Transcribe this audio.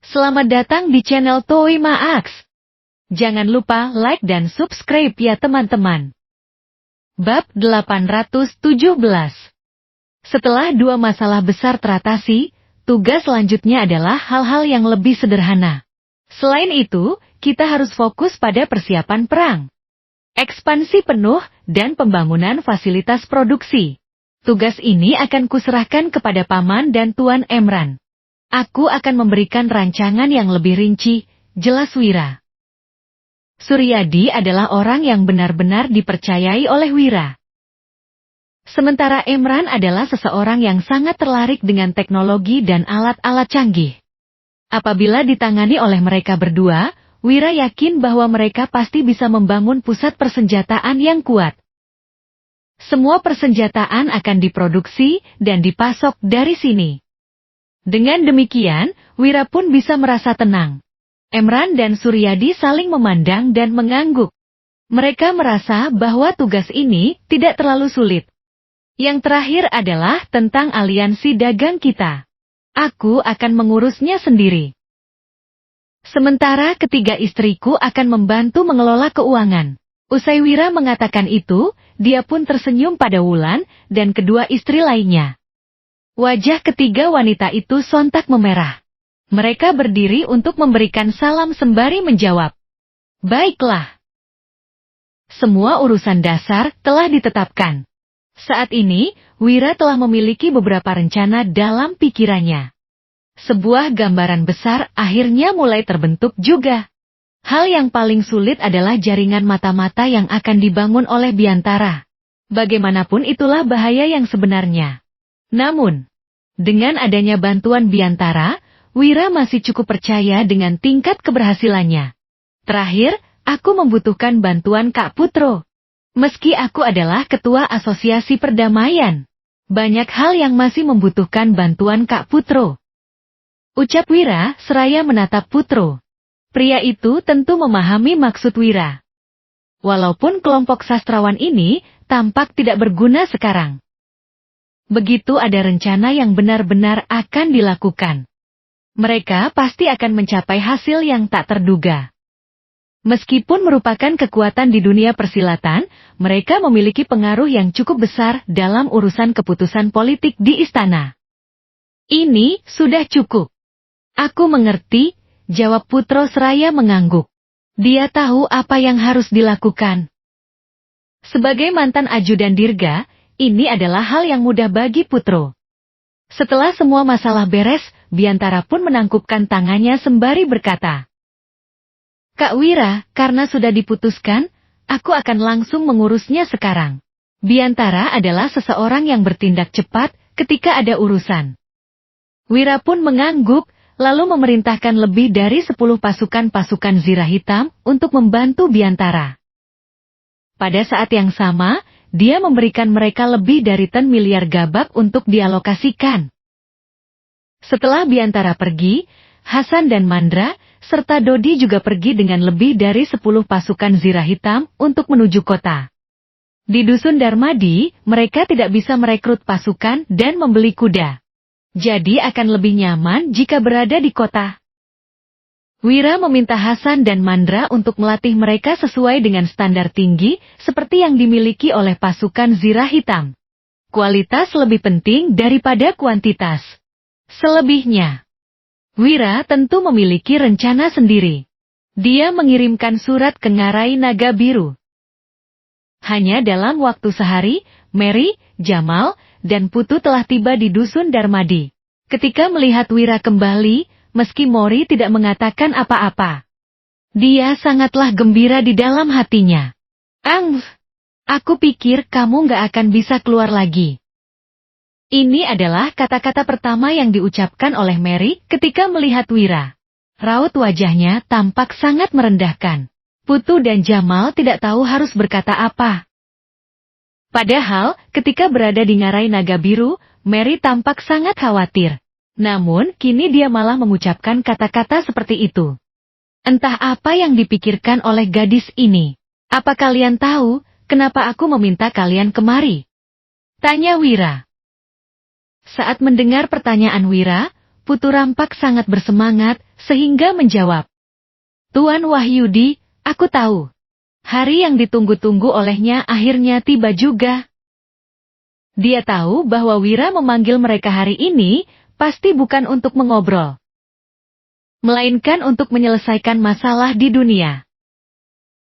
Selamat datang di channel Toy Maax. Jangan lupa like dan subscribe ya teman-teman. Bab 817. Setelah dua masalah besar teratasi, tugas selanjutnya adalah hal-hal yang lebih sederhana. Selain itu, kita harus fokus pada persiapan perang, ekspansi penuh, dan pembangunan fasilitas produksi. Tugas ini akan kuserahkan kepada Paman dan Tuan Emran. Aku akan memberikan rancangan yang lebih rinci, jelas Wira. Suryadi adalah orang yang benar-benar dipercayai oleh Wira. Sementara Emran adalah seseorang yang sangat tertarik dengan teknologi dan alat-alat canggih. Apabila ditangani oleh mereka berdua, Wira yakin bahwa mereka pasti bisa membangun pusat persenjataan yang kuat. Semua persenjataan akan diproduksi dan dipasok dari sini. Dengan demikian, Wira pun bisa merasa tenang. Emran dan Suryadi saling memandang dan mengangguk. Mereka merasa bahwa tugas ini tidak terlalu sulit. Yang terakhir adalah tentang aliansi dagang kita. Aku akan mengurusnya sendiri. Sementara ketiga istriku akan membantu mengelola keuangan. Usai Wira mengatakan itu, dia pun tersenyum pada Wulan dan kedua istri lainnya. Wajah ketiga wanita itu sontak memerah. Mereka berdiri untuk memberikan salam sembari menjawab. Baiklah. Semua urusan dasar telah ditetapkan. Saat ini, Wira telah memiliki beberapa rencana dalam pikirannya. Sebuah gambaran besar akhirnya mulai terbentuk juga. Hal yang paling sulit adalah jaringan mata-mata yang akan dibangun oleh Biantara. Bagaimanapun itulah bahaya yang sebenarnya. Namun, dengan adanya bantuan Biantara, Wira masih cukup percaya dengan tingkat keberhasilannya. Terakhir, aku membutuhkan bantuan Kak Putro. Meski aku adalah ketua asosiasi perdamaian, banyak hal yang masih membutuhkan bantuan Kak Putro. Ucap Wira seraya menatap Putro. Pria itu tentu memahami maksud Wira. Walaupun kelompok sastrawan ini tampak tidak berguna sekarang. Begitu ada rencana yang benar-benar akan dilakukan, mereka pasti akan mencapai hasil yang tak terduga. Meskipun merupakan kekuatan di dunia persilatan, mereka memiliki pengaruh yang cukup besar dalam urusan keputusan politik di istana. Ini sudah cukup. Aku mengerti, jawab Putro seraya mengangguk. Dia tahu apa yang harus dilakukan. Sebagai mantan ajudan Dirga, ini adalah hal yang mudah bagi Putro. Setelah semua masalah beres, Biantara pun menangkupkan tangannya sembari berkata, Kak Wira, karena sudah diputuskan, aku akan langsung mengurusnya sekarang. Biantara adalah seseorang yang bertindak cepat ketika ada urusan. Wira pun mengangguk, lalu memerintahkan lebih dari 10 pasukan zirah hitam untuk membantu Biantara. Pada saat yang sama, dia memberikan mereka lebih dari 10 miliar gabak untuk dialokasikan. Setelah Biantara pergi, Hasan dan Mandra, serta Dodi juga pergi dengan lebih dari 10 pasukan zirah hitam untuk menuju kota. Di Dusun Darmadi, mereka tidak bisa merekrut pasukan dan membeli kuda. Jadi akan lebih nyaman jika berada di kota. Wira meminta Hasan dan Mandra untuk melatih mereka sesuai dengan standar tinggi, seperti yang dimiliki oleh pasukan zirah hitam. Kualitas lebih penting daripada kuantitas. Selebihnya, Wira tentu memiliki rencana sendiri. Dia mengirimkan surat ke Ngarai Naga Biru. Hanya dalam waktu sehari, Mary, Jamal, dan Putu telah tiba di Dusun Darmadi. Ketika melihat Wira kembali, meski Mori tidak mengatakan apa-apa, dia sangatlah gembira di dalam hatinya. Aku pikir kamu gak akan bisa keluar lagi. Ini adalah kata-kata pertama yang diucapkan oleh Mary ketika melihat Wira. Raut wajahnya tampak sangat merendahkan. Putu dan Jamal tidak tahu harus berkata apa. Padahal, ketika berada di Ngarai Naga Biru, Mary tampak sangat khawatir. Namun, kini dia malah mengucapkan kata-kata seperti itu. Entah apa yang dipikirkan oleh gadis ini. Apa kalian tahu, kenapa aku meminta kalian kemari? Tanya Wira. Saat mendengar pertanyaan Wira, Putu Rampak sangat bersemangat, sehingga menjawab. Tuan Wahyudi, aku tahu. Hari yang ditunggu-tunggu olehnya akhirnya tiba juga. Dia tahu bahwa Wira memanggil mereka hari ini, pasti bukan untuk mengobrol, melainkan untuk menyelesaikan masalah di dunia.